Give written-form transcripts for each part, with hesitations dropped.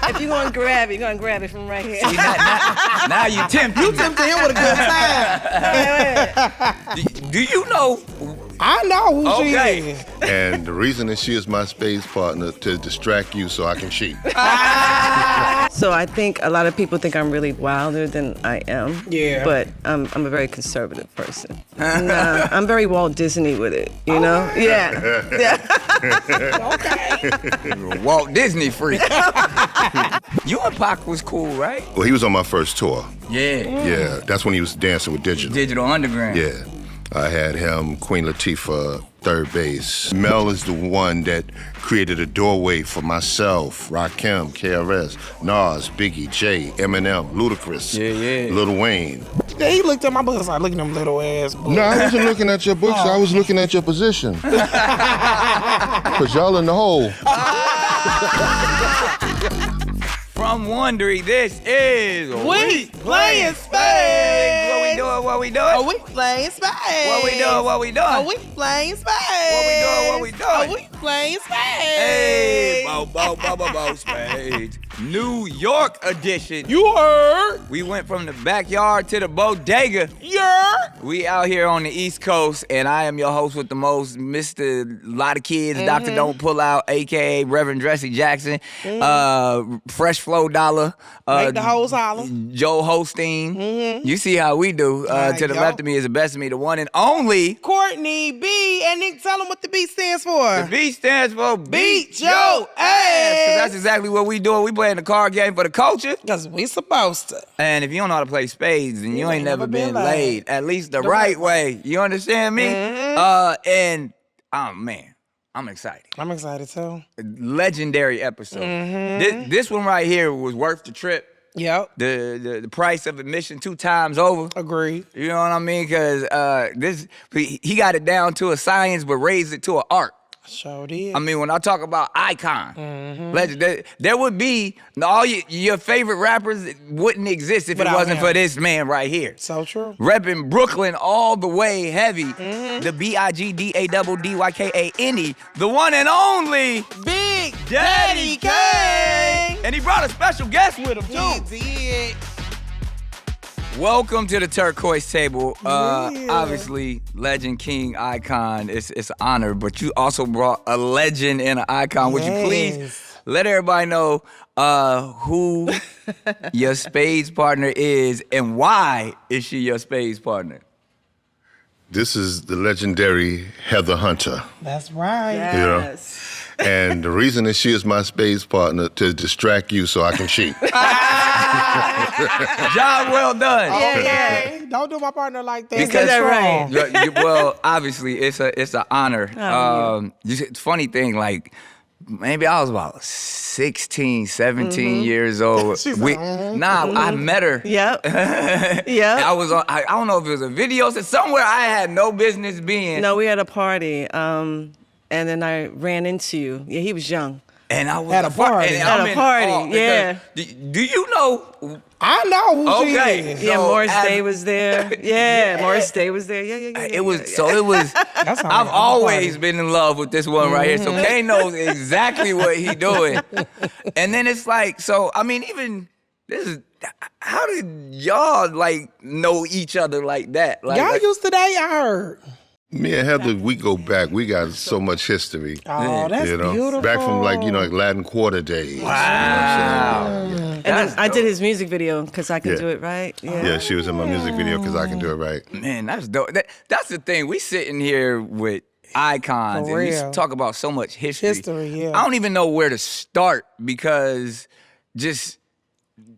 If you're gonna grab it, you're gonna grab it from right here. See, now you tempted. You tempted him with a good time. Do you know? I know who she is. And the reason that she is my spades partner to distract you so I can cheat. So I think a lot of people think I'm really wilder than I am. Yeah. But I'm a very conservative person. Nah, I'm very Walt Disney with it, you know? Yeah. Okay. Walt Disney freak. You and Pac was cool, right? Well, he was on my first tour. Yeah. Yeah, that's when he was dancing with Digital. Digital Underground. Yeah. I had him, Queen Latifah, third base. Mel is the one that created a doorway for myself, Rakim, KRS, Nas, Biggie, Jay, Eminem, Ludacris, Lil Wayne. Yeah, he looked at my books like, look at them little ass books. No, I wasn't looking at your books. I was looking at your position. Because y'all in the hole. From Wondery, this is We Playin Spades. What we doing? Oh, we playing spades. What we doing? Oh, we playing spades. What we doing? Oh, we playing spades. Hey, bo, spades. New York edition. You heard? We went from the backyard to the bodega. Yeah. We out here on the East Coast, and I am your host with the most, Mr. Lot of Kids, Dr. Don't Pull Out, a.k.a. Reverend Dressy Jackson, Fresh Flow Dollar, Make the hoes holler. Joe Holstein. You see how we do. To the left of me is the best of me, the one and only Courtney B. And then tell them what the B stands for. The B stands for Beat Your Ass. 'Cause that's exactly what we doing. We playing the card game for the culture. Because we supposed to. And if you don't know how to play spades, then you ain't never been laid. At least the right way. You understand me? And, oh man, I'm excited. I'm excited too. Legendary episode. This one right here was worth the trip. Yep. The price of admission 2 times over. Agreed. You know what I mean? Because he got it down to a science, but raised it to an art. Sure did. I mean, when I talk about icon, legend, there would be all your favorite rappers wouldn't exist if it wasn't for this man right here. So true. Repping Brooklyn all the way heavy. The BIGDADDYKANE, the one and only Big Daddy Kane. And he brought a special guest with him too. He did. Welcome to the Turquoise Table. Obviously, legend, king, icon. It's an honor, but you also brought a legend and an icon. Would you please let everybody know who your spades partner is and why is she your spades partner? This is the legendary Heather Hunter. That's right. Yes. You know? And the reason that she is my spades partner to distract you so I can cheat. Job well done. Okay. Don't do my partner like that. Because that right. Well, obviously, it's an honor. Funny thing, like, maybe I was about 16, 17 years old. I met her. Yep. Yep. I was on, I don't know if it was a video, somewhere I had no business being. No, we had a party, and then I ran into you. Yeah, he was young. And I was At a party. At a party, yeah. Do you know? I know who she is. Yeah, So Morris Day was there. Yeah, Morris Day was there. Yeah. It was. I've always been in love with this one right here. So Kane knows exactly what he doing. And then it's like, so I mean, even this is. How did y'all like know each other like that? Y'all used to date, I heard. Me and Heather, we go back. We got so much history. Oh, that's beautiful. Back from like Latin Quarter days. Wow. And then I did his music video because I can do it right. Yeah, she was in my music video because I can do it right. Man, that's dope. That's the thing. We sitting here with icons For and real. we talk about so much history. Yeah. I don't even know where to start because just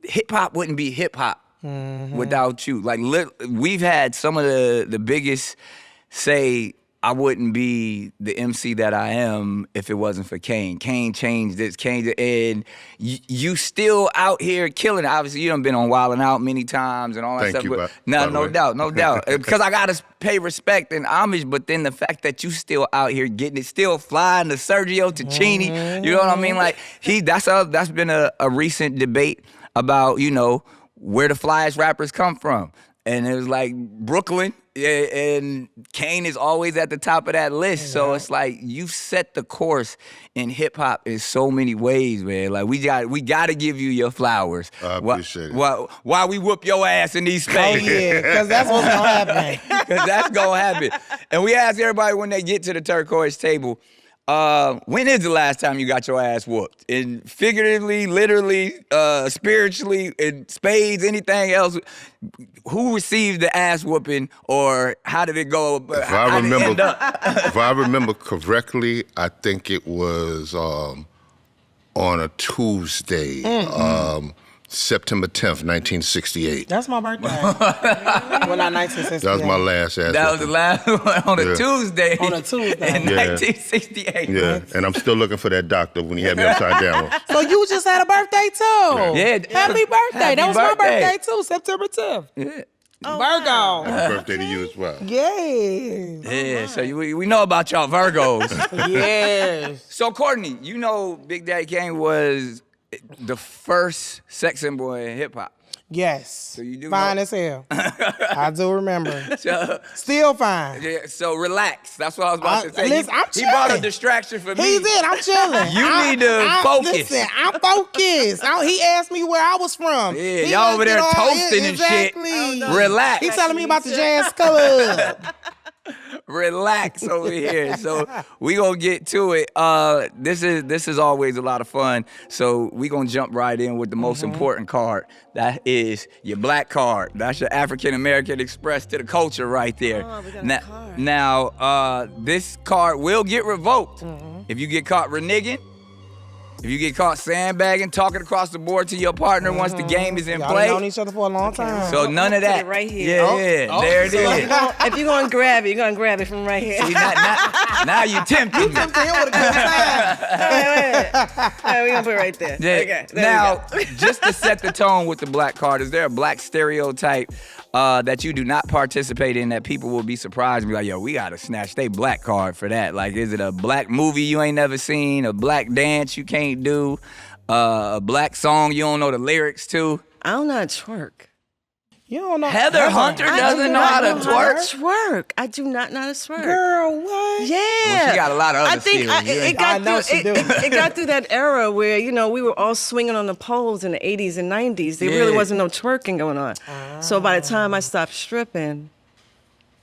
hip hop wouldn't be hip hop without you. Like we've had some of the biggest say I wouldn't be the MC that I am if it wasn't for Kane. Kane changed this, and you still out here killing it. Obviously, you done been on Wildin' Out many times and all that Thank stuff. you, No doubt. Because I gotta pay respect and homage, but then the fact that you still out here getting it, still flying to Sergio Tacchini, you know what I mean? Like that's been a recent debate about, where the flyest rappers come from. And it was like Brooklyn and Kane is always at the top of that list. So it's like you've set the course in hip hop in so many ways, man. Like we got to give you your flowers. I appreciate it. While we whoop your ass in these Oh spades. yeah, because that's what's gonna happen. Because that's gonna happen. And we ask everybody when they get to the turquoise table, when is the last time you got your ass whooped? And figuratively, literally, spiritually, in spades, anything else, who received the ass whooping, or how did it go? If I remember correctly, I think it was on a Tuesday, September 10th, 1968. That's my birthday. Well, not 1968. That was my last ass. That was the last one on a Tuesday. On a Tuesday. In 1968. Yeah, and I'm still looking for that doctor when he had me upside down. So you just had a birthday too. Yeah. Happy birthday. Happy That was my birthday. birthday too, September 10th. Yeah. Virgo. Happy birthday to you as well. Yes. Yeah, so we know about y'all Virgos. Yes. So Courtney, you know Big Daddy Kane was the first sex symbol in hip hop. Yes. So you do fine know- as hell. I do remember. So, Still fine. yeah, so relax. That's what I was about to say. Listen, I'm he brought a chilling. distraction for me. He did. I'm chilling. You need to focus. Listen, I'm focused. He asked me where I was from. Yeah, He y'all over there looked at all- toasting and shit. Exactly. Relax. He telling me about the jazz club. Relax over here. So we gonna get to it. This is always a lot of fun. So we gonna jump right in with the most important card. That is your black card. That's your African American Express to the culture right there. Oh, we got a now, card. now, this card will get revoked if you get caught reneging. If you get caught sandbagging, talking across the board to your partner once the game is in Y'all play. known each other for a long time. So none of Put that. it right here. Yeah, Oh, yeah. There it So is. if you're going to grab it, you're going to grab it from right here. See, now you tempting me. Him with a good time. Wait. We're going to put it right there. Yeah. Okay, there Now, we go. just to set the tone with the black card, is there a black stereotype that you do not participate in that people will be surprised and be like, yo, we got to snatch they black card for that? Like, is it a black movie you ain't never seen, a black dance you can't do, a black song you don't know the lyrics to? I don't know how to twerk. You don't know. Heather Hunter doesn't know how to twerk? Twerk. I do not know how to twerk. Girl, what? Yeah. Well, she got a lot of other I think skills. You ain't- I know she do. it got through that era where, we were all swinging on the poles in the 80s and 90s. There really Yeah. wasn't no twerking going on. So by the time I stopped stripping,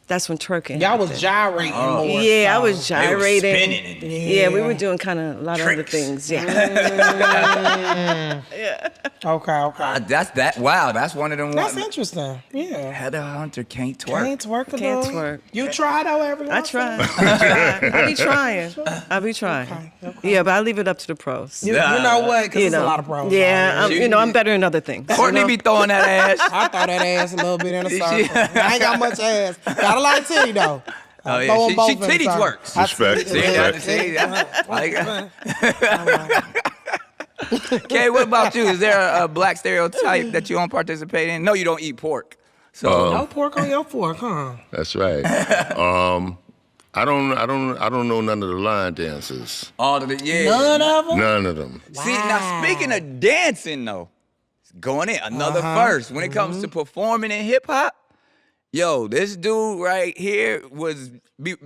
that's when twerking Y'all was happened. gyrating more. Yeah, I so. was They was gyrating. spinning it. Yeah, we were doing kind of a lot of other Tricks. things. Yeah. Okay. That's wow, that's one of them That's ones. interesting. Yeah. Heather Hunter can't twerk. Can't twerk. Can't though. twerk. You try though, everyone. I try. I be trying. Okay. Yeah, but I leave it up to the pros. You know what? Because there's a lot of pros. Yeah, out here. I'm better in other things. Courtney be throwing that ass. I throw that ass a little bit in a circle. I ain't got much ass. Got a lot of titty though. Oh, yeah. Throw 'em She both in the titty circle. twerks. I Respect. titty- See, Respect. Okay, what about you? Is there a black stereotype that you don't participate in? No, you don't eat pork. So No pork on your fork, huh? That's right. I don't know none of the line dances. all of the None of them. None of them. See, now speaking of dancing though, going in another first. When it comes to performing in hip hop, yo, this dude right here was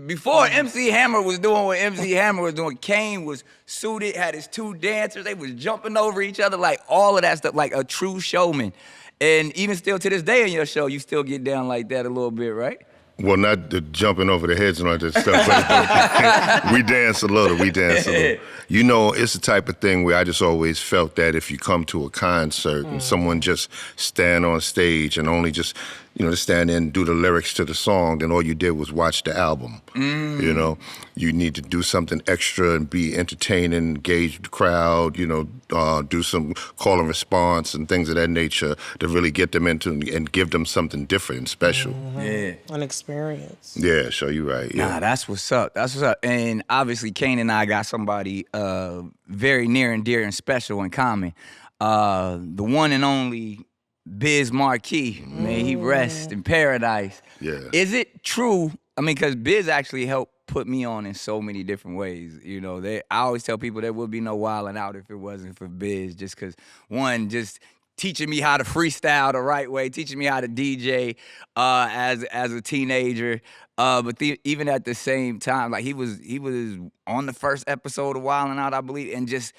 before MC Hammer was doing what MC Hammer was doing. Kane was suited, had his two dancers. They was jumping over each other, like all of that stuff, like a true showman. And even still to this day in your show, you still get down like that a little bit, right? Well, not the jumping over the heads and all that stuff, but we dance a little. You know, it's the type of thing where I just always felt that if you come to a concert and someone just stand on stage and only just stand in and do the lyrics to the song, then all you did was watch the album. You know, you need to do something extra and be entertaining, engage the crowd, do some call and response and things of that nature to really get them into and give them something different and special. Yeah. An experience. Yeah, so you're right. Yeah. Nah, that's what's up. That's what's up. And obviously, Kane and I got somebody very near and dear and special in common. The one and only Biz Markie. May he rest in paradise. Yeah. Is it true? I mean, because Biz actually helped put me on in so many different ways. I always tell people there would be no wilding out if it wasn't for Biz, just because, one, just teaching me how to freestyle the right way, teaching me how to DJ as a teenager. But even at the same time, like he was on the first episode of Wildin' Out, I believe, and just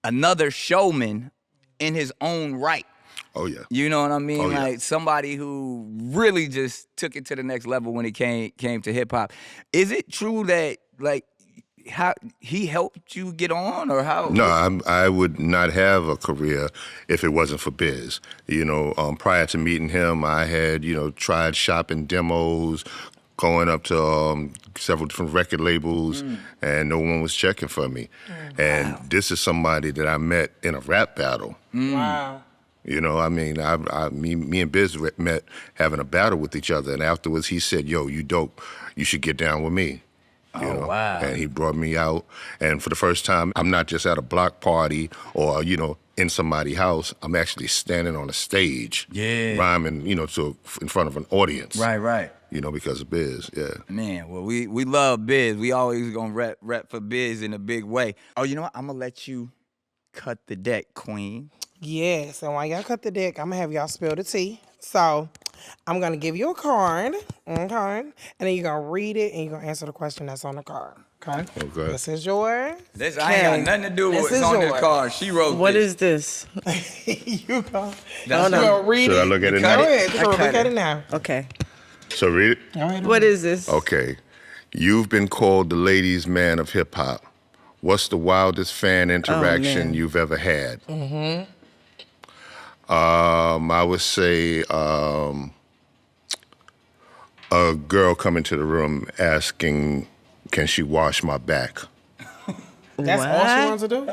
another showman in his own right. Oh yeah. You know what I mean? Oh, yeah. Like somebody who really just took it to the next level when it came to hip hop. Is it true that like how he helped you get on, or how? No, I would not have a career if it wasn't for Biz. You know, prior to meeting him, I had, you know, tried shopping demos, going up to several different record labels, and no one was checking for me. And this is somebody that I met in a rap battle. Wow. You know, I mean, me and Biz met having a battle with each other, and afterwards he said, "Yo, you dope. You should get down with me." You know? Wow. And he brought me out, and for the first time, I'm not just at a block party or, you know, in somebody's house. I'm actually standing on a stage, rhyming, you know, in front of an audience. Right. You know, because of Biz, yeah. Man, well, we love Biz. We always gonna rep for Biz in a big way. Oh, you know what? I'm gonna let you cut the deck, Queen. Yes, and while y'all cut the deck, I'm gonna have y'all spill the tea. So I'm gonna give you a card, okay? And then you're gonna read it and you're gonna answer the question that's on the card. Okay? Okay. This is yours. This I ain't got nothing to do with This what's is on this yours. card. She wrote What this. is this? You go. That's You gonna read Should it. I look at it Go now? ahead. Just I look cut at it. it now. Okay. So read it. Go ahead. What is this? Okay. You've been called the ladies' man of hip hop. What's the wildest fan interaction man. you've ever had? I would say a girl coming to the room asking, "Can she wash my back?" That's all she wants to do?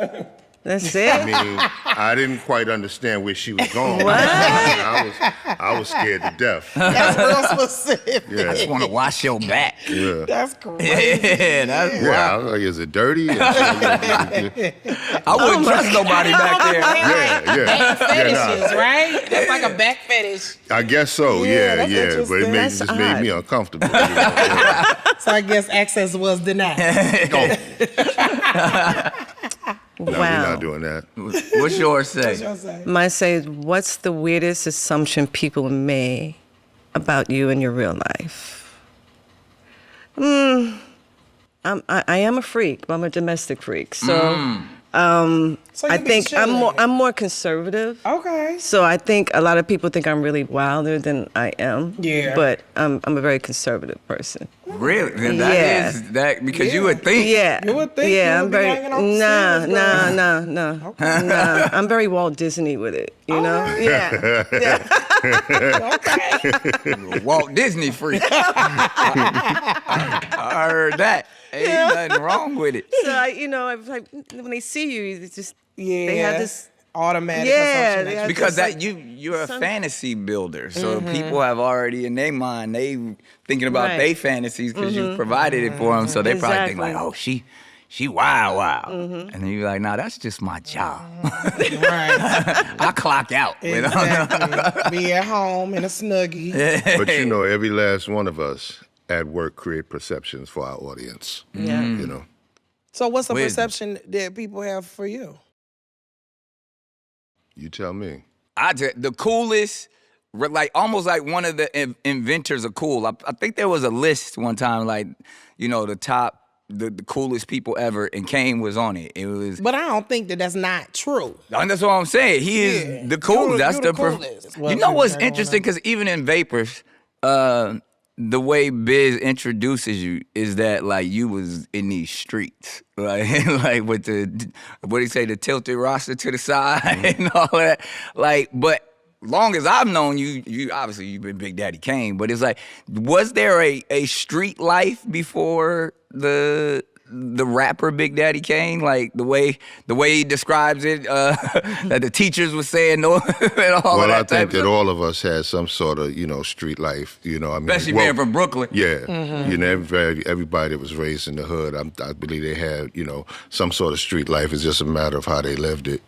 That's I it? mean, I didn't quite understand where she was going. What? I was scared to death. That's real specific. Yeah. I just want to wash your back. Yeah. That's crazy. Yeah, that's Yeah, I wild. was like, is it dirty? And I wouldn't trust nobody back there. yeah. Fetishes, right? That's like a back fetish. I guess so. Yeah, Yeah, that's But it interesting. That's made me odd. uncomfortable. You know? Yeah. So I guess access was denied. No, we're Wow. not doing that. What's yours say? Y'all say. Mine says, what's the weirdest assumption people make about you in your real life? I am a freak, but I'm a domestic freak. So So I you be think chilling. I'm more conservative. Okay. So I think a lot of people think I'm really wilder than I am. Yeah. But I'm a very conservative person. Really? Then Yeah. that because you would think. Yeah. You would think yeah, you I'm would be very hanging on the ceilings, no. Nah. I'm very Walt Disney with it, you know? Yeah. Walt Disney freak. I heard that. Ain't nothing wrong with it. So it's like when they see you, it's just Yeah. they have this. automatic Yeah, assumption. they that have you- Because Just that you're a some- fantasy builder, so people have already in their mind they thinking about Right. their fantasies because you provided it for them, so they probably think like, Exactly. oh, she wild, and then you're like, nah, that's just my job. Right. I clock out. Exactly. Be at home in a Snuggie. But you know, every last one of us at work create perceptions for our audience. Yeah. You know. So what's the Wisdom. perception that people have for you? You tell me. The coolest, like almost like one of the inventors of cool. I think there was a list one time, like, the top, the coolest people ever, and Kane was on it. It was, But I don't think that that's not true. and that's what I'm saying. He Yeah. is the coolest. That's You the the coolest. You know what's interesting? Because even in Vapors, the way Biz introduces you is that like you was in these streets, like with the what do you say, the tilted roster to the side and all that. Like, but long as I've known you, obviously you've been Big Daddy Kane. But it's like, was there a street life before the rapper Big Daddy Kane, like the way he describes it, that the teachers were saying no, and all Well, of that I type think of that stuff? all of us had some sort of, street life. I mean, Especially being from Brooklyn. Yeah, everybody that was raised in the hood, I believe they had, some sort of street life. It's just a matter of how they lived it.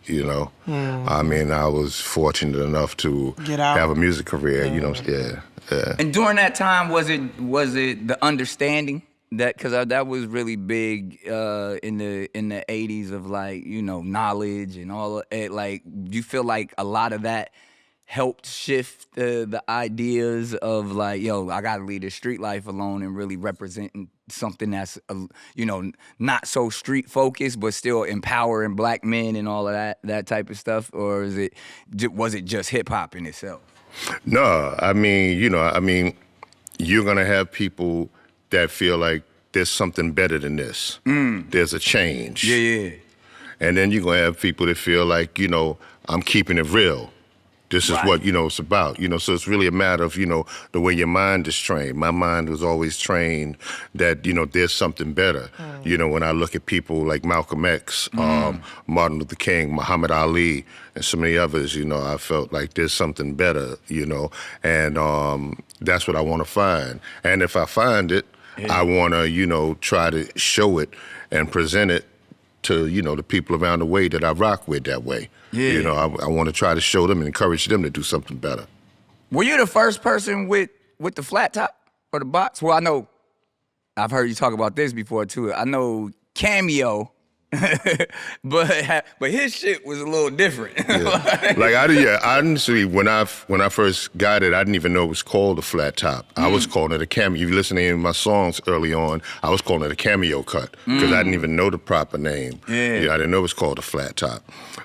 I mean, I was fortunate enough to Get out. have a music career. Yeah. And during that time, was it the understanding that, because that was really big in the 80s of like knowledge and all of it. Like, do you feel like a lot of that helped shift the ideas of like, yo, I gotta leave the street life alone and really representing something that's, you know, not so street focused, but still empowering black men and all of that type of stuff? Or was it just hip hop in itself? No, I mean, you know, you're gonna have people that feel like there's something better than this. There's a change. Yeah. And then you're gonna have people that feel like, you know, I'm keeping it real. This is what, you know, it's about. You know, so it's really a matter of, you know, the way your mind is trained. My mind was always trained that, you know, there's something better. You know, when I look at people like Malcolm X, Martin Luther King, Muhammad Ali, and so many others, you know, I felt like there's something better, you know, and that's what I want to find. And if I find it, I want to, you know, try to show it and present it to, you know, the people around the way that I rock with that way. Yeah. You know, I want to try to show them and encourage them to do something better. Were you the first person with the flat top or the box? Well, I know, I've heard you talk about this before too. I know Cameo, but his shit was a little different. Yeah. Like honestly, when I first got it, I didn't even know it was called a flat top. I was calling it a cameo. You listen to any of my songs early on, I was calling it a cameo cut because I didn't even know the proper name. Yeah. You know, I didn't know it was called a flat top.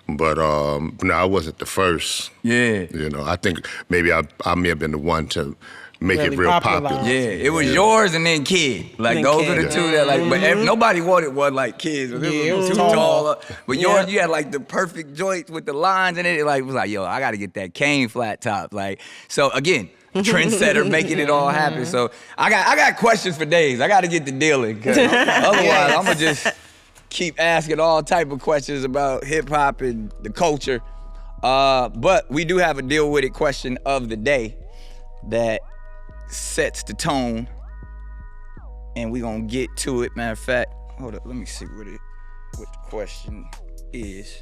But no, I wasn't the first. Yeah. You know, I think maybe I may have been the one to make Really it real popular. popular. Yeah, it was yours and then Kid. Like Then those Kid. are the two that like, but nobody wanted one like Kids. It was too tall. But yours, you had like the perfect joints with the lines in it. It like was like, yo, I gotta get that Kane flat top. Like, so again, trendsetter making it all happen. So I got questions for days. I gotta get to dealing. 'Cause otherwise, I'm gonna just keep asking all type of questions about hip hop and the culture. But we do have a deal with it question of the day that sets the tone, and we gonna get to it. Matter of fact, hold up, let me see what the question is.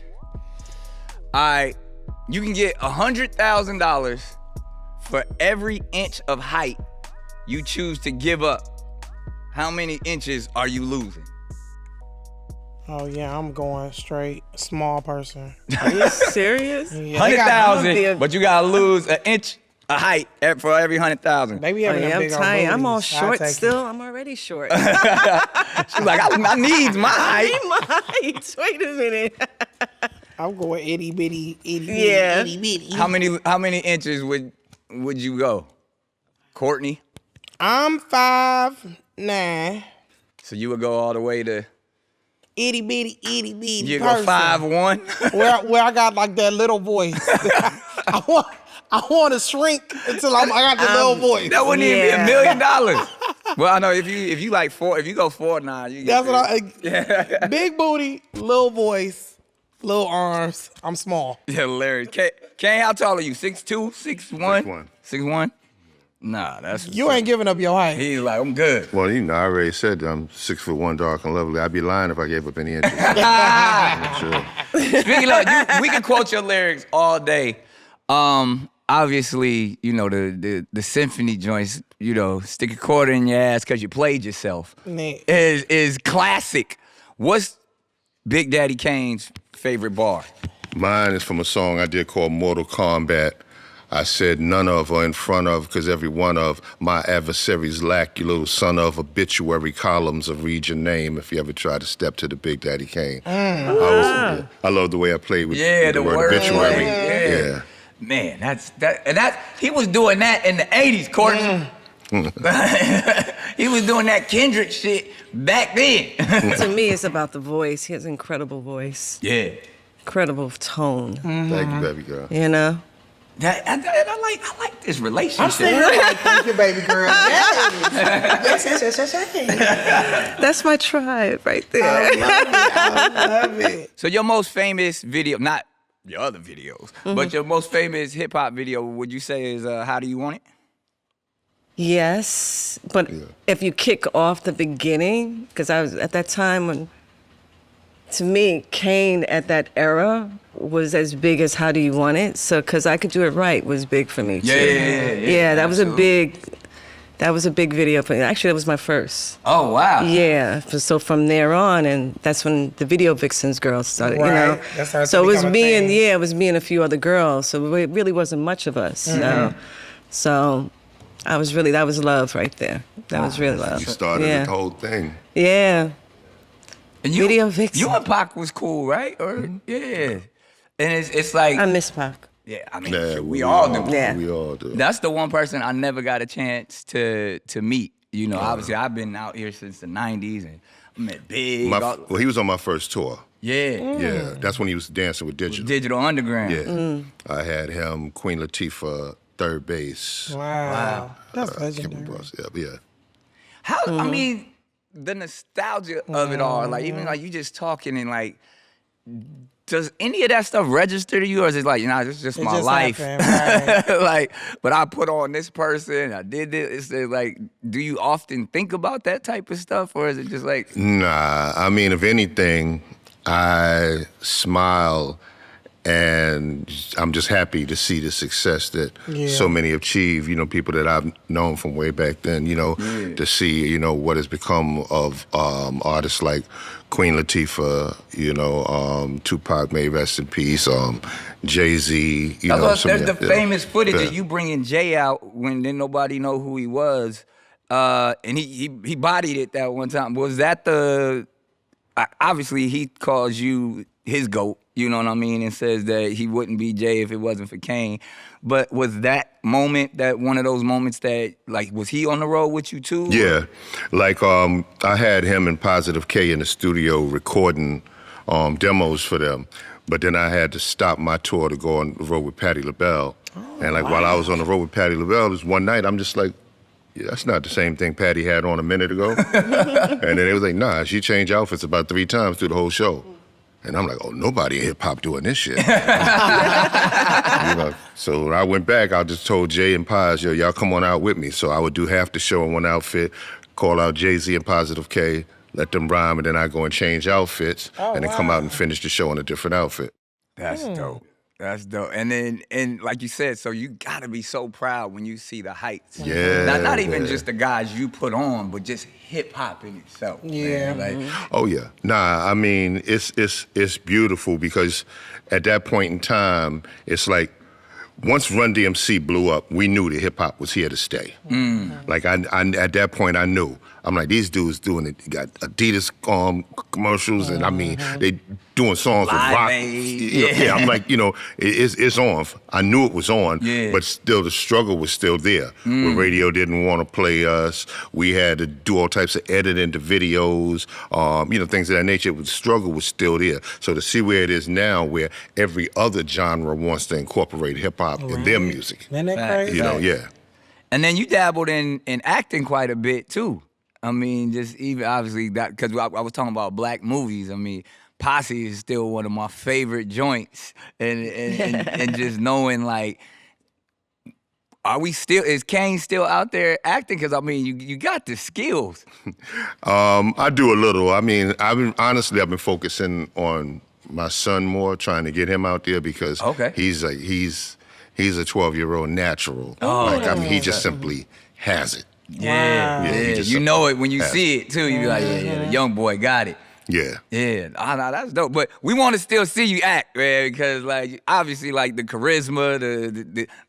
All right, you can get $100,000 for every inch of height you choose to give up. How many inches are you losing? Oh yeah, I'm going straight small person. Are you serious? Yeah, 100,000, but you gotta lose an inch of height for every 100,000. They be Oh, having yeah, them I'm big old tiny. I'm all booties. I'll short take it. still. I'm already short. She's like, I need my height. My height. Wait a minute. I'm going itty bitty, Yeah. itty bitty. How many inches would you go, Courtney? I'm 5'9". So you would go all the way to Itty bitty you person. go 5'1". Where I got like that little voice. I want to shrink until I got the little voice. That wouldn't even be Yeah. $1 million. Well, I know if you go 4'9", you get That's what big booty, little voice, little arms. I'm small. Yeah, hilarious. Kane, how tall are you? 6'2", 6'1"? 6'1"? Nah, that's You ain't giving up your height. He's like, I'm good. Well, you know, I already said I'm 6'1", dark and lovely. I'd be lying if I gave up any inches. Sure. Speaking of, we can quote your lyrics all day. Obviously, you know, the symphony joints, you know, stick a quarter in your ass because you played yourself Nick. is classic. What's Big Daddy Kane's favorite bar? Mine is from a song I did called Mortal Kombat. I said none of or in front of, because every one of my adversaries lack you little son of obituary columns of read your name if you ever try to step to the Big Daddy Kane. I love the way I played with, with the word obituary. Yeah. Man, that's he was doing that in the 80s, Courtney. He was doing that Kendrick shit back then. To me, it's about the voice. He has an incredible voice. Yeah. Incredible tone. Thank you, baby girl. You know? I like this relationship. I'm sitting here like, thank you, baby girl. Yes. That's my tribe right there. I love it. So your most famous video, not your other videos, but your most famous hip hop video, would you say is How Do You Want It? Yes, but if you kick off the beginning, because I was at that time when, to me, Kane at that era was as big as How Do You Want It? So, because I Could Do It Right was big for me, too. Yeah, that was a big That was a big video for me. Actually, that was my first. Oh, wow. Yeah. So from there on, and that's when the Video Vixens girls started, you know. That started So to it was become a me and, thing. yeah, it was me and a few other girls. So it really wasn't much of us, you know. So that was love right there. That was really love. You started the whole thing. Yeah. And Video Vixen. You and Pac was cool, right? Or yeah. And it's like I miss Pac. yeah, I mean Yeah, we all do. Yeah. We all do. That's the one person I never got a chance to meet. You know, obviously I've been out here since the '90s and I met Big. Well, he was on my first tour. Yeah. Yeah, that's when he was dancing with Digital. Digital Underground. Yeah, I had him, Queen Latifah, third base. Wow. That's Kim legendary. Bros. Yeah. How I mean, the nostalgia of it all, like even like you just talking and like, does any of that stuff register to you, or is it like, you know, this is just It my just life? happened, right. Like, but I put on this person, I did this. It's like, do you often think about that type of stuff, or is it just like? Nah, I mean, if anything, I smile and I'm just happy to see the success that so many achieve, you know, people that I've known from way back then, you know, to see, you know, what has become of artists like Queen Latifah, you know, Tupac, may rest in peace, Jay-Z, you know. There's the famous footage of you bringing Jay out when didn't nobody know who he was, and he bodied it that one time. Was that obviously he calls you his GOAT, you know what I mean, and says that he wouldn't be Jay if it wasn't for Kane. But was that moment, that one of those moments that, like, was he on the road with you too? Yeah, like I had him and Positive K in the studio recording demos for them, but then I had to stop my tour to go on the road with Patti LaBelle. And like while I was on the road with Patti LaBelle, this one night I'm just like, yeah, that's not the same thing Patti had on a minute ago. And then they was like, nah, she changed outfits about 3 times through the whole show. And I'm like, oh, nobody in hip hop doing this shit. You know? So when I went back, I just told Jay and Paz, yo, y'all come on out with me. So I would do half the show in one outfit, call out Jay-Z and Positive K, let them rhyme, and then I go and change outfits, and then come out and finish the show in a different outfit. That's dope. That's dope. And like you said, so you gotta be so proud when you see the heights. Yeah. Not even just the guys you put on, but just hip hop in itself. Yeah. Man. Like, Oh yeah, nah. I mean, it's beautiful because at that point in time, it's like once Run DMC blew up, we knew that hip hop was here to stay. Like I at that point, I knew. I'm like, these dudes doing it. Got Adidas commercials, and I mean, they doing songs with Live rock. Aid. Yeah, I'm like, you know, it's on. I knew it was on, Yeah. but still, the struggle was still there. When radio didn't want to play us, we had to do all types of editing to videos, you know, things of that nature. The struggle was still there. So to see where it is now, where every other genre wants to incorporate hip hop in their music, Isn't that Facts. crazy? you know, yeah. and then you dabbled in acting quite a bit too. I mean, just even obviously that, because I was talking about black movies. I mean, Posse is still one of my favorite joints, and just knowing like, is Kane still out there acting? Because I mean, you got the skills. I do a little. I mean, I've been focusing on my son more, trying to get him out there because he's a 12-year-old natural. Like I mean, he just simply has it. Yeah, Yeah, he just you know it when you has see it too. You be like, yeah, the young boy got it. Yeah. Yeah, that's dope. But we want to still see you act, man, because like obviously like the charisma,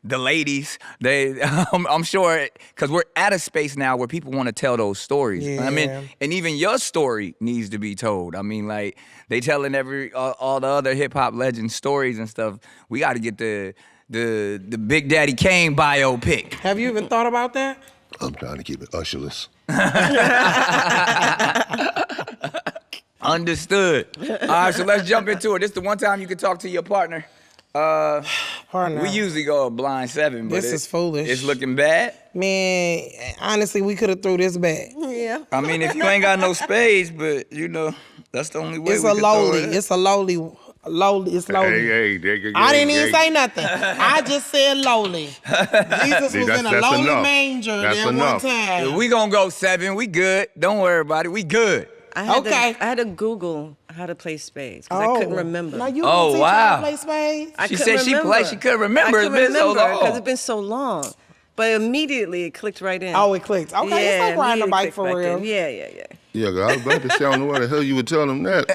the ladies, I'm sure, because we're at a space now where people want to tell those stories. Yeah. I mean, and even your story needs to be told. I mean, like they telling all the other hip hop legends stories and stuff. We got to get the Big Daddy Kane biopic. Have you even thought about that? I'm trying to keep it usherless. Understood. All right, so let's jump into it. This is the one time you can talk to your partner. Partner. We usually go a blind 7, but This is foolish. It's looking bad. Man, honestly, we could have threw this back. Yeah. I mean, if you ain't got no spades, but you know, that's the only way It's we a can throw lowly. it. It's a lowly. It's lowly. Hey, I didn't even say nothing. I just said lowly. Jesus was in a lowly enough. manger That's there enough. one time. We gonna go 7. We good. Don't worry about it. We good. I had Okay. I had to Google how to play spades because I couldn't remember. Now you Oh, gonna teach her wow. how to play spades? I She couldn't said she remember. played. She couldn't remember. I It's couldn't been so remember long. because it's been so long. But immediately it clicked right in. Oh, it clicked. Okay, it's like riding a immediately bike clicked for back real. in. Yeah. Yeah, 'cause I was about to say, I don't know why the hell you would tell him that.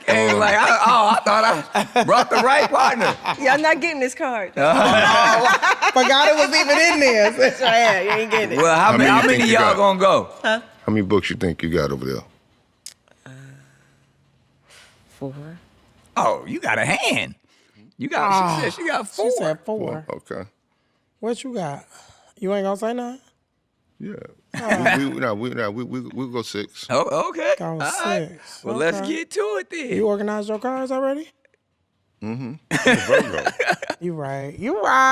And like, I thought I brought the right partner. Y'all not getting this card. Forgot it was even in there. That's right. You ain't getting it. Well, how many you many think of you y'all got? gonna go? How many books you think you got over there? 4. Oh, you got a hand. You got. She said she got 4. She said 4. Okay. What you got? You ain't gonna say nothing? Yeah. We'll go 6. Oh, okay. Go All right. 6. Well, let's Okay. get to it then. You organized your cards already? Virgo. You right. Okay.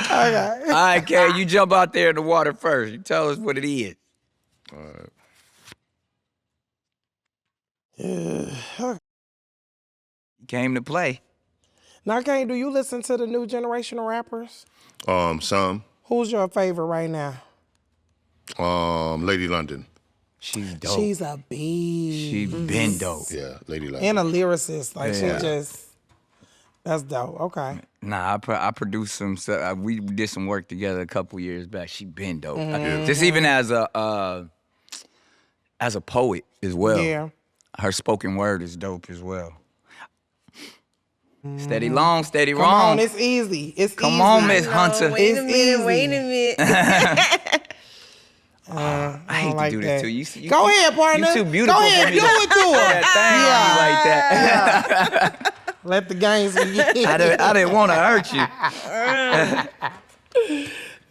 All right, Kay, you jump out there in the water first. You tell us what it is. All right. You came to play. Now, Kane, do you listen to the new generation of rappers? Some. Who's your favorite right now? Lady London. She's dope. She's a beast. She been dope. Yeah, Lady London. And a lyricist. Like, Yeah. she just, that's dope. Okay. Nah, I produced some stuff. We did some work together a couple years back. She been dope. Mm-hmm. Just even as a poet as well. Yeah. Her spoken word is dope as well. Steady long, steady Come wrong. on, it's easy. It's easy. Come on, Miss Hunter. Wait a It's minute. easy. Wait a minute. I hate don't to like do that. this to you. Go ahead, partner. You too beautiful Go ahead, for me do to it to her. that thing on you like that. Let the games begin. I didn't want to hurt you.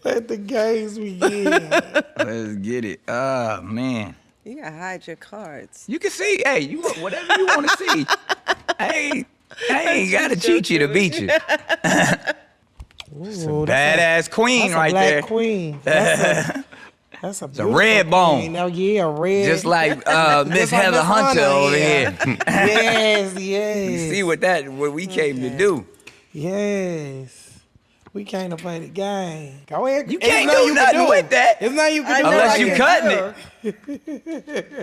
Let the games begin. Let's get it. Oh, man. You gotta hide your cards. You can see, hey, you whatever you want to see. I ain't got to cheat you to beat you. Ooh, Badass queen that's right a black there. queen. That's a beautiful red bone. queen. Oh, yeah, red. Just like Miss Just like Heather Miss Hunter over yeah. here. Yes, You yes. see what we came to do. Yes. We came to play the game. Go ahead. You It's can't nothing do you nothing can do. with that. It's nothing you can do. Unless like you that. cutting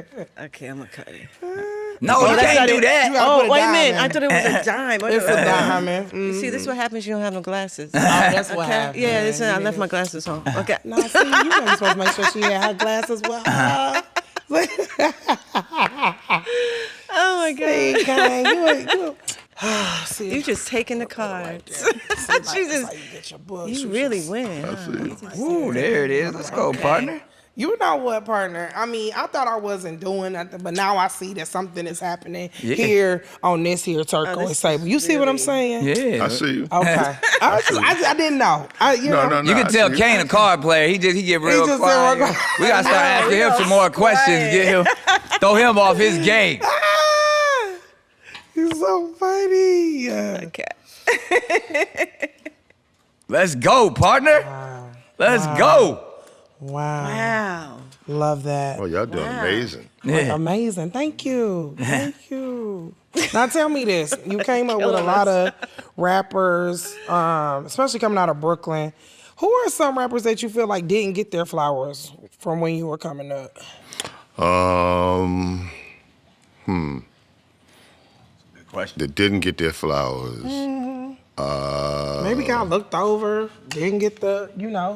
it. Okay, I'm gonna cut it. No, you that's can't not do it. that. gotta put Oh, a wait a dime minute. in I it. thought it was a dime. It's a diamond. You see, this is what happens. You don't have no glasses. Oh, that's what happened. Yeah, this, I left my glasses home. Okay. No, see, you know you're supposed to make sure she had her glasses with her. Oh my God. See, Kane, you see, You just taking the cards. that's how you get your books. You really win. I Huh? see. Ooh, there it is. Let's go, partner. You know what, partner? I mean, I thought I wasn't doing nothing, but now I see that something is happening here on this here Turquoise this Table. You see what I'm saying? Yeah. I see you. Okay. I didn't know. No. You can I tell see Kane a card player. He get real just quiet. real quiet. We gotta start asking him some more questions. Get him, throw him off his game. He's so funny. Okay. Let's go, partner. Let's go. Wow. Wow. Love that. Oh, y'all doing amazing. Yeah. Amazing. Thank you. Thank you. Now tell me this. You came up with a lot of rappers, especially coming out of Brooklyn. Who are some rappers that you feel like didn't get their flowers from when you were coming up? Good question. That didn't get their flowers. Maybe got looked over, didn't get the,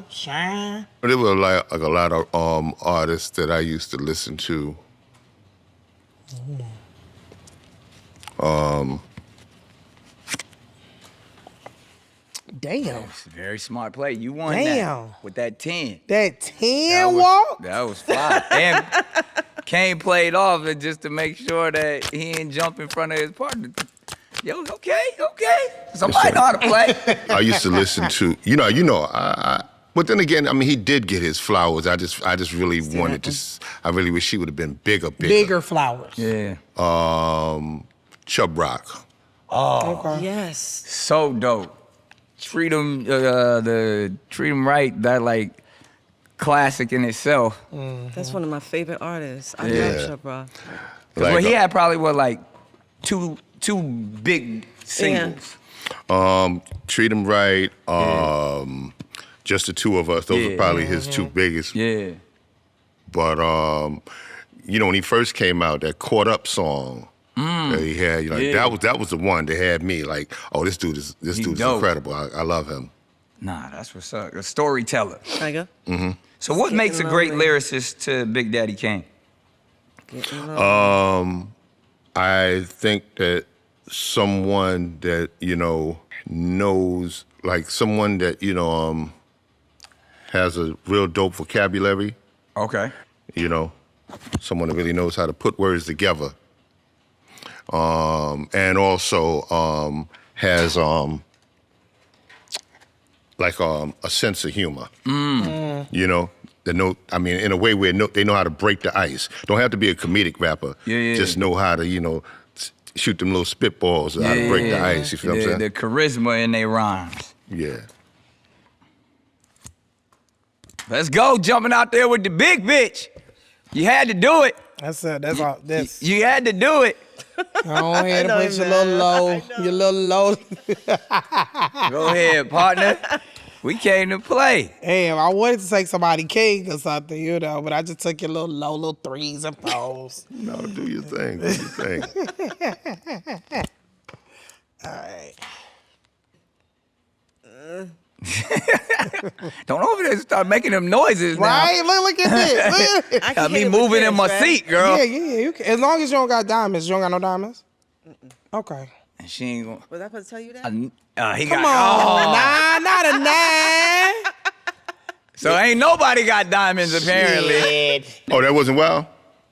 shine. There were like a lot of artists that I used to listen to. Damn. It's a very smart play. You won Damn. that with that 10. That 10 walk? That was fly. And Kane played off it just to make sure that he didn't jump in front of his partner. Yo, okay. Somebody know how to play. I used to listen to, but then again, I mean, he did get his flowers. I just really wanted to, I really wish he would have been bigger. Bigger flowers. Yeah. Chubb Rock. Okay. Yes. So dope. Treat him right. That like classic in itself. That's one of my favorite artists. I Yeah. love Shabra. Well, he had probably like two big singles. Treat Him Right. Just the Two of Us. Those Yeah. were probably his two biggest. Yeah. But when he first came out, that Caught Up song. That he had, that was the one that had me like, oh, this dude is dope. incredible. I love him. Nah, that's what's up. A storyteller. Tiger. So what makes a great lyricist to Big Daddy Kane? I think that someone that, knows, like someone that, has a real dope vocabulary. Okay. Someone that really knows how to put words together. And also has a sense of humor. In a way where they know how to break the ice. Don't have to be a comedic rapper. Yeah. Just know how to, shoot them little spitballs, how to break the ice. You feel what I'm saying? The charisma in their rhymes. Yeah. Let's go, jumping out there with the big bitch. You had to do it. That's all. That's. You had to do it. Go ahead and put your little low. Your little low. Go ahead, partner. We came to play. Damn, I wanted to take somebody king or something, but I just took your little low, little 3s and 4s. No, do your thing. Do your thing. All right. Don't over there start making them noises now. Right? Look at this. I Got can me hit it with moving in this, my right? seat, girl. Yeah. You can. As long as you don't got diamonds. You don't got no diamonds? Okay. And she ain't gonna. Was I supposed to tell you that? He Come got. on. Oh. Nah, not a 9. So ain't nobody got diamonds apparently. Shit. Oh, that wasn't Wild?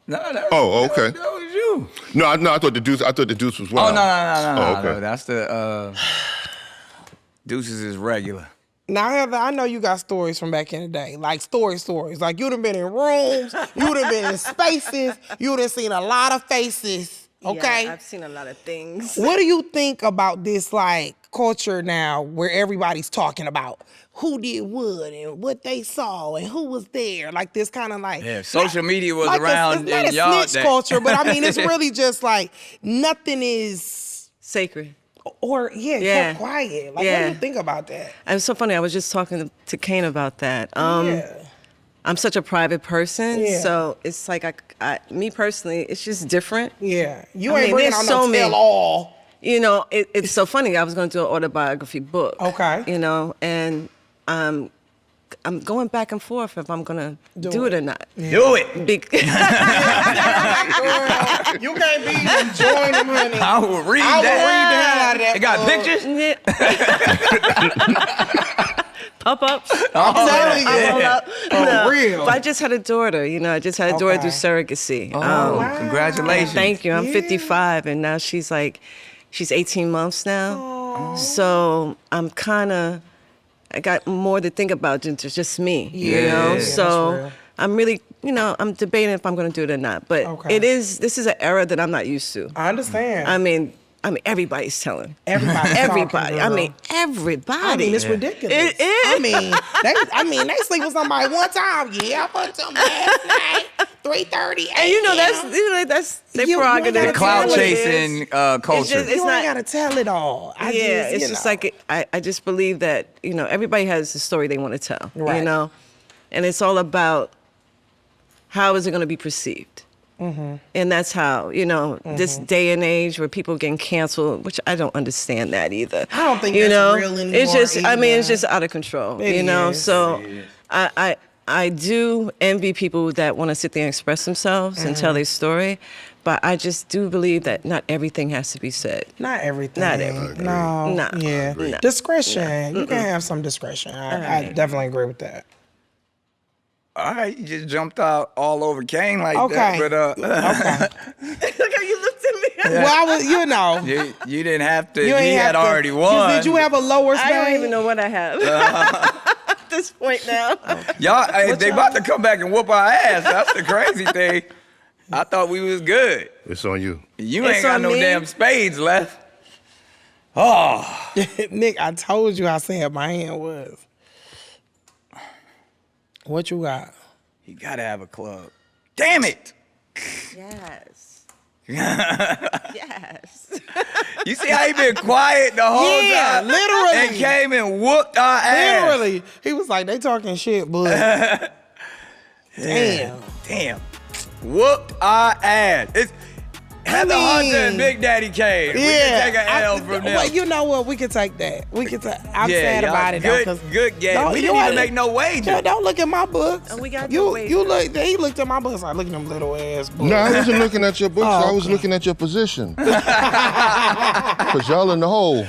No. Oh, okay. That was you. No, I thought the Deuce was Wild. Oh no. Oh, okay. No, that's the Deuces is regular. Now, Heather, I know you got stories from back in the day, like stories. Like you done been in rooms, you done been in spaces, you done seen a lot of faces, okay? Yeah, I've seen a lot of things. What do you think about this, like, culture now where everybody's talking about who did what and what they saw and who was there? Like this kind of like... Yeah, social media was like around it's in not y'all a snitch day. culture, but I mean, it's really just like nothing is... Sacred. Or, kept quiet. Like, what do you think about that? It was so funny. I was just talking to Kane about that. Yeah. I'm such a private person, Yeah. so it's like me personally, it's just different. Yeah. You I ain't mean, bringing there's out so no many- tell all. It's so funny. I was going to do an autobiography book. Okay. And I'm going back and forth if I'm going to do it or not. Do it. Girl, you can't be enjoying them, honey. I will read I will that. read the hell out of that. It got pictures? Pop-ups. I'm telling you. I'm all up. For real. But I just had a daughter. I just had a daughter do surrogacy. Oh, congratulations. Thank you. I'm 55, and now she's 18 months now. So I got more to think about than just me, Yeah, So that's real. I'm really, I'm debating if I'm going to do it or not. But this is an era that I'm not used to. I understand. I mean, everybody's telling. Everybody's Everybody. talking, I girl. mean, everybody. I mean, it's ridiculous. It is. they sleep with somebody one time. Yeah, I put them last night, 3:30. And that's their You prerogative. ain't The gotta clout tell it. chasing culture. It's You not- ain't gotta tell it all. It's just like I just believe that everybody has the story they want to tell. Right. And it's all about how is it going to be perceived. Mm-hmm. And that's how this day and age where people getting canceled, which I don't understand that either. I don't think that's real anymore It's just either. it's just out of control. It is. So I do envy people that want to sit there and express themselves and tell their story. But I just do believe that not everything has to be said. Not everything. Not everything. No. No. Yeah. No. Discretion. You can have some discretion. I definitely agree with that. All right, you just jumped out all over Kane like Okay. that. But Okay. Look how you looked at me. Well, I was, you didn't have to. You You ain't had have to- already won. Did you have a lower spade? I don't even know what I have at this point now. Y'all, they about to come back and whoop our ass. That's the crazy thing. I thought we was good. It's on you. You It's ain't got on no me. damn spades left. Oh, Nick, I told you how sad my hand was. What you got? you gotta have a club. Damn it! Yes. Yes. You see how he been quiet the whole Yeah, time? literally. And came and whooped our ass. Literally. He was like, they talking shit, but damn. Damn. Whooped our ass. Heather Hunter and Big Daddy Kane. We can take an L from them. Well, you know what? We can take that. I'm sad y'all about it though. 'Cause good game. We didn't even make no wages. Don't look at my books. And we got you. the wages. You look. He looked at my books. I look at them little ass books. No, I wasn't looking at your books. I was okay. looking at your position. Because y'all in the hole.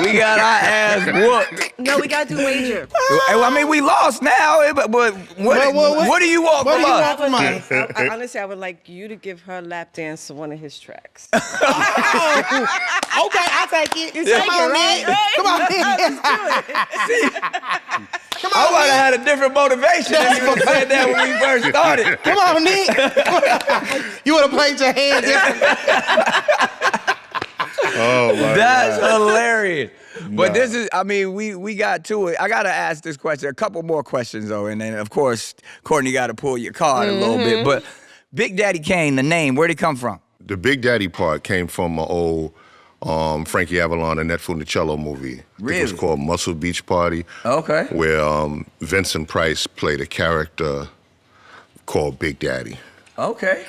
We got our ass whooped. No, we got to do wager. I mean, we lost now, but what do you want from us? I honestly, I would like you to give her lap dance to one of his tracks. Okay, I'll take it. Come on, right? man. Come on, man. Come I on, would have man. had a different motivation if you would have said that when we first started. Come on, Nick. You would have played your hand differently. Oh, my That's God. hilarious. But this is, I mean, we got to it. I got to ask this question, a couple more questions, though. And then, of course, Courtney got to pull your card a little bit. But Big Daddy Kane, the name, where'd it come from? The Big Daddy part came from an old Frankie Avalon and Ned Funicello movie. I think it was Really? called Muscle Beach Party. Okay. Where Vincent Price played a character called Big Daddy. Okay.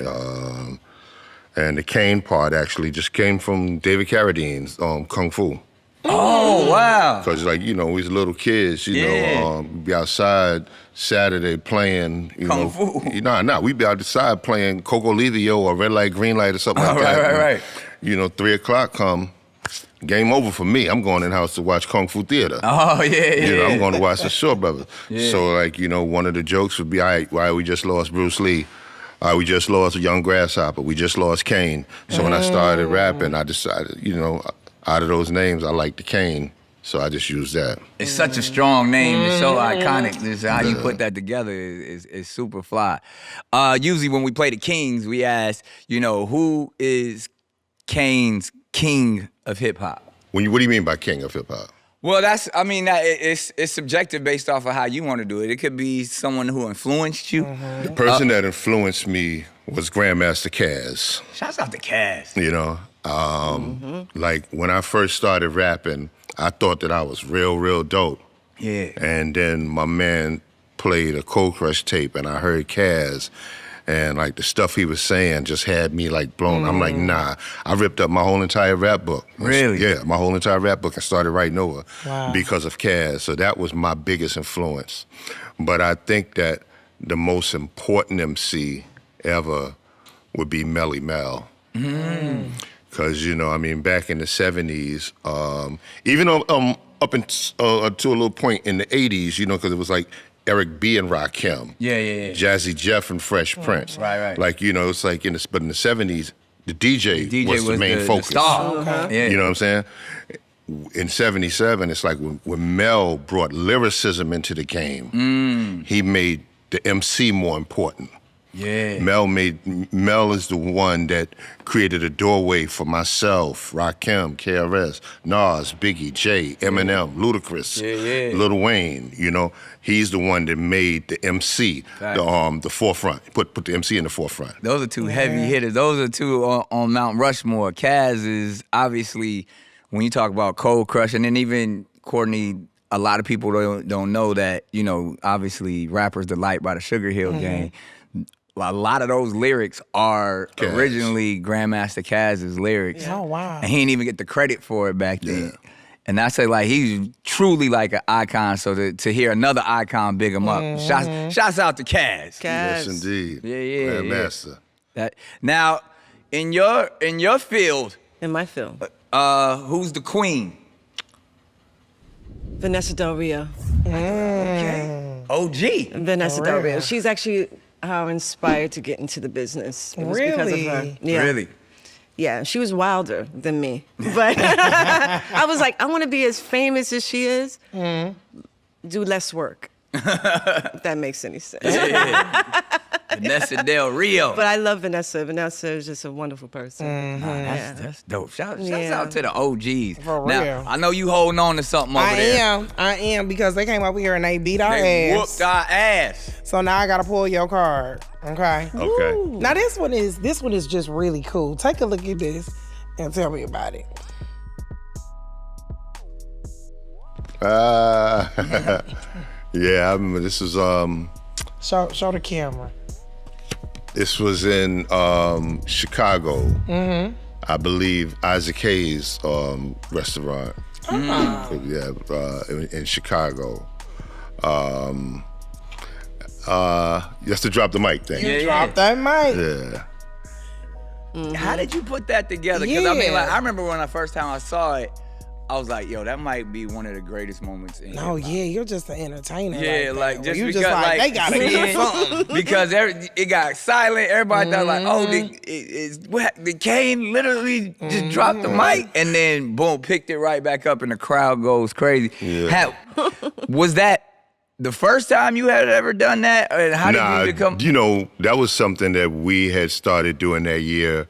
And the Kane part actually just came from David Carradine's Kung Fu. Oh, wow. Because, like, you know, we was little kids, you know, be outside Saturday playing, you Kung know. Fu. We'd be outside playing Coco Livio or Red Light, Green Light or something like that. Right. You know, 3 o'clock come, game over for me. I'm going in the house to watch Kung Fu Theater. Oh, yeah. You know, I'm going to watch the Shaw Brothers. Yeah. So, like, you know, one of the jokes would be, all right, why we just lost Bruce Lee? We just lost a Young Grasshopper. We just lost Kane. So when I started rapping, I decided, you know, out of those names, I like the Kane. So I just used that. It's such a strong name. It's so iconic. This, how you put that together is super fly. Usually when we play the Kings, we ask, you know, who is Kane's king of hip hop? What do you mean by king of hip hop? Well, it's subjective based off of how you want to do it. It could be someone who influenced you. The person that influenced me was Grandmaster Caz. Shouts out to Cass. You know, like when I first started rapping, I thought that I was real dope. Yeah. And then my man played a Cold Crush tape, and I heard Caz, and like the stuff he was saying just had me like blown. I'm like, nah. I ripped up my whole entire rap book. Really? Yeah, my whole entire rap book. I started writing over Wow. because of Caz. So that was my biggest influence. But I think that the most important MC ever would be Melly Mel. Because, you know, I mean, back in the 70s, even up to a little point in the 80s, you know, because it was like Eric B. and Rakim. Yeah. Jazzy Jeff and Fresh Prince. Right. Like, you know, it's like but in the 70s, the DJ, was the main focus. The star. Yeah. You know what I'm saying? In 77, it's like when Mel brought lyricism into the game, he made the MC more important. Yeah. Mel is the one that created a doorway for myself, Rakim, KRS, Nas, Biggie, Jay, Eminem, Ludacris, Lil Wayne. You know, he's the one that made the MC the forefront. Put the MC in the forefront. Those are two heavy hitters. Those are two on Mount Rushmore. Kaz is obviously, when you talk about Cold Crush, and then even Courtney, a lot of people don't know that, you know, obviously Rappers Delight by the Sugar Hill Gang. A lot of those lyrics are originally Grandmaster Caz's lyrics. Oh, wow. And he didn't even get the credit for it back then. And I say, like, he's truly like an icon. So to hear another icon big him up, shouts out to Caz. Yes, indeed. Yeah. Grandmaster. Now, in your field, In my film, who's the queen? Vanessa Del Rio. Okay. OG. Vanessa Del Rio. real? She's actually how inspired to get into the business. It was because of her. Really? Yeah. Really? Yeah, she was wilder than me. But I was like, I want to be as famous as she is. Do less work. If that makes any sense. Vanessa Del Rio. But I love Vanessa. Vanessa is just a wonderful person. That's dope. Shouts Yeah. out to the OGs. For now, real. I know you holding on to something over there. I am, because they came over here and they beat our They ass. whooped our ass. So now I gotta pull your card. Okay. Okay. Now this one is just really cool. Take a look at this and tell me about it. Yeah, I remember this is Show the camera. This was in Chicago. I believe Isaac Hayes restaurant. Yeah, in Chicago. Just to drop the mic thing. You dropped that mic. Yeah. How did you put that together? Because I mean, like, I remember when the first time I saw it, I was like, yo, that might be one of the greatest moments in Oh hip-hop. yeah, you're just an entertainer. Yeah, like just you because just like they like gotta do something. because it got silent. Everybody thought like, oh, the Kane literally just dropped the mic and then boom, picked it right back up and the crowd goes crazy. Yeah. Was that the first time you had ever done that? Or how did you become? You know, that was something that we had started doing that year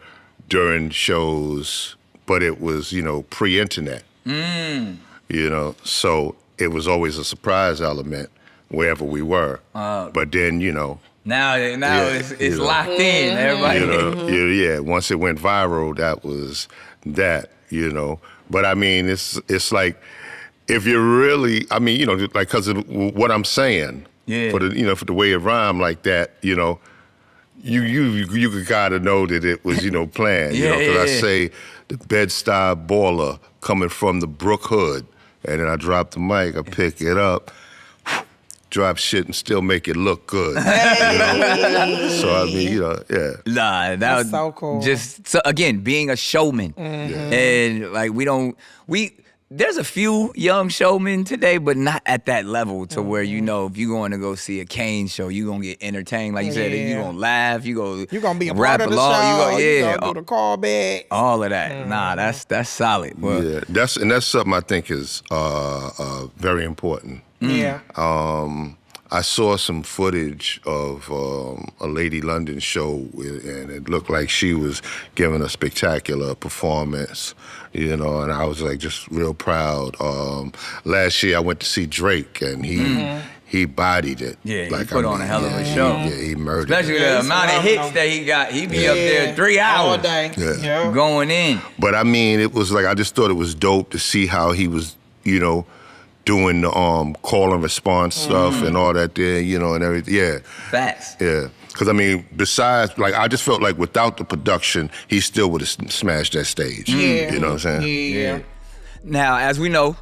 during shows, but it was, you know, pre-internet. You know, so it was always a surprise element wherever we were. But then, you know. Now it's locked in. Everybody. You know, yeah. Once it went viral, that was that, you know. But I mean, it's like, if you really, I mean, you know, like, because of what I'm saying, for the, you know, for the way it rhymed like that, you know, you gotta know that it was, you know, planned. You know, because I say the Bed-Stuy baller coming from the Brook Hood, and then I drop the mic, I pick it up, drop shit, and still make it look good. You know? So I mean, you know, yeah. Nah, That's so cool. Just so, again, being a showman, and like there's a few young showmen today, but not at that level to where, you know, if you're going to go see a Kane show, you're going to get entertained. Like you said, you're going to laugh, you're going to be a rap part of the along, show. you're You're gonna do the callback. all of that. Nah, that's solid. Well, Yeah, that's something I think is very important. Yeah. I saw some footage of a Lady London show, and it looked like she was giving a spectacular performance, you know, and I was like just real proud. Last year I went to see Drake, and he bodied it. Yeah, like, he put on a hell of a show. Yeah, he murdered especially it. the amount of hits that he got. He be up there 3 hours all day. Yeah. going in. But I mean, it was like, I just thought it was dope to see how he was, you know, doing the call and response stuff and all that there, you know, and everything. Yeah. Facts. Yeah. Because, I mean, besides, like, I just felt like without the production, he still would have smashed that stage. Yeah. You know what I'm saying? Yeah. Now, as we know,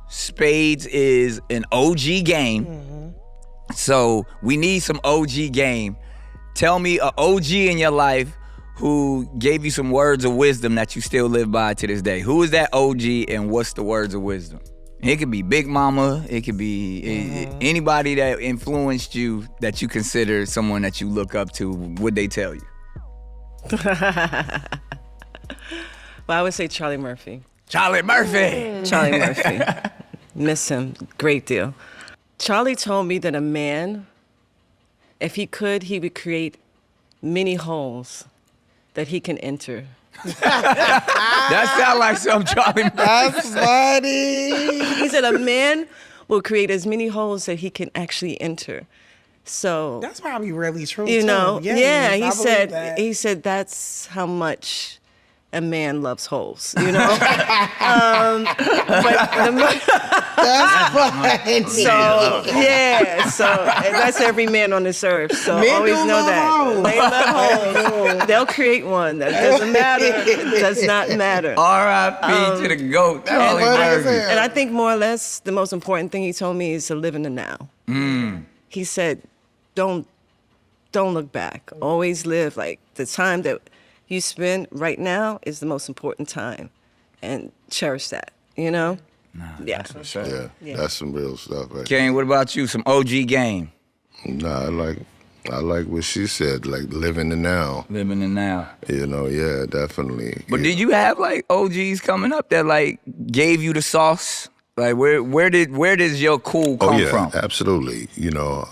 Spades is an OG game. So we need some OG game. Tell me an OG in your life who gave you some words of wisdom that you still live by to this day. Who is that OG and what's the words of wisdom? It could be Big Mama. It could be anybody that influenced you that you consider someone that you look up to. Would they tell you? Well, I would say Charlie Murphy. Charlie Murphy. Charlie Murphy. Miss him. Great deal. Charlie told me that a man, if he could, he would create many holes that he can enter. That sounds like some Charlie Murphy. That's funny. He said a man will create as many holes that he can actually enter. So That's probably really true. you too. know, Yes, he I said believe that. he said that's how much a man loves holes, you know. That's funny. So and that's every man on this earth. So Men always do know love that holes. they love holes. They'll create one. That doesn't matter. It does not matter. R.I.P. to the GOAT, Charlie funny as Murphy. hell. And I think more or less the most important thing he told me is to live in the now. He said, don't look back. Always live like the time that you spend right now is the most important time, and cherish that. You know. Yeah. Yeah, that's some real stuff. Right? Kane, what about you? Some OG game. Nah, I like what she said, like living the now. Living in now. You know, yeah, definitely. But yeah. did you have like OGs coming up that like gave you the sauce? Like where does your cool come from? Absolutely. You know,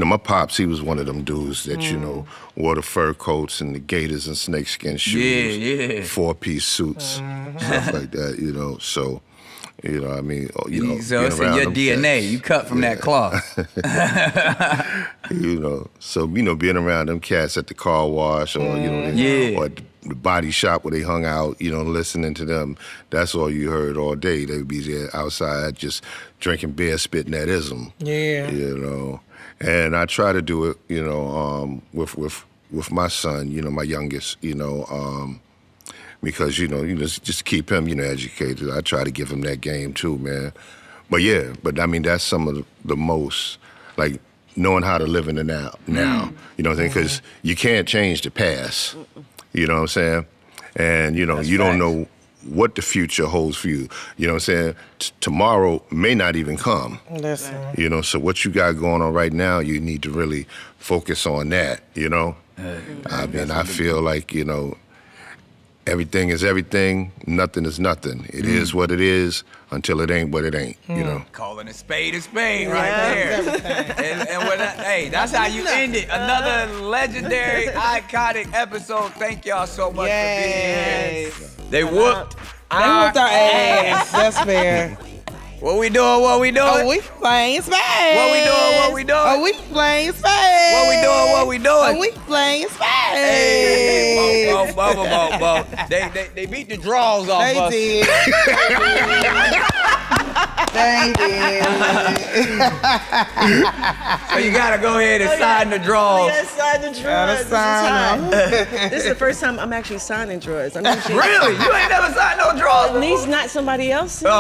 my pops, he was one of them dudes that, you know, wore the fur coats and the gaiters and snakeskin shoes. Yeah. 4-piece suits, stuff like that, you know. So, you know, I mean, you know. So it's in being your around them DNA. cats, You cut from that cloth. you know, so, you know, being around them cats at the car wash or, you know, or at the body shop where they hung out, you know, listening to them, that's all you heard all day. They would be there outside just drinking beer, spitting that ism. Yeah. You know. And I try to do it, you know, with my son, you know, my youngest, you know, because, you know, just keep him, you know, educated. I try to give him that game too, man. But yeah, I mean, that's some of the most, like, knowing how to live in the now, you know what I'm saying? Because you can't change the past, you know what I'm saying? And, you know, That's you don't facts. know what the future holds for you. You know what I'm saying? Tomorrow may not even come. Listen. You know, so what you got going on right now, you need to really focus on that, you know? I mean, I feel like, you know, everything is everything, nothing is nothing. It is what it is until it ain't what it ain't, you know? Calling a spade right there. And when hey, that's how you end it. Another legendary, iconic episode. Thank y'all so much for being here. They whooped. They whooped our ass. That's fair. What we doing? What we doing? Oh, we playing spades. What we doing? What we doing? Oh, we playing spades. What we doing? What we doing? Oh, we playing spades. Hey, bo. They beat the draws off They us. did. They did. So you gotta go ahead and sign the draws. Yes, sign the drawers. sign This is the first time I'm actually signing drawers. I'm usually, Really? You ain't never signed no draws At least not somebody else. before?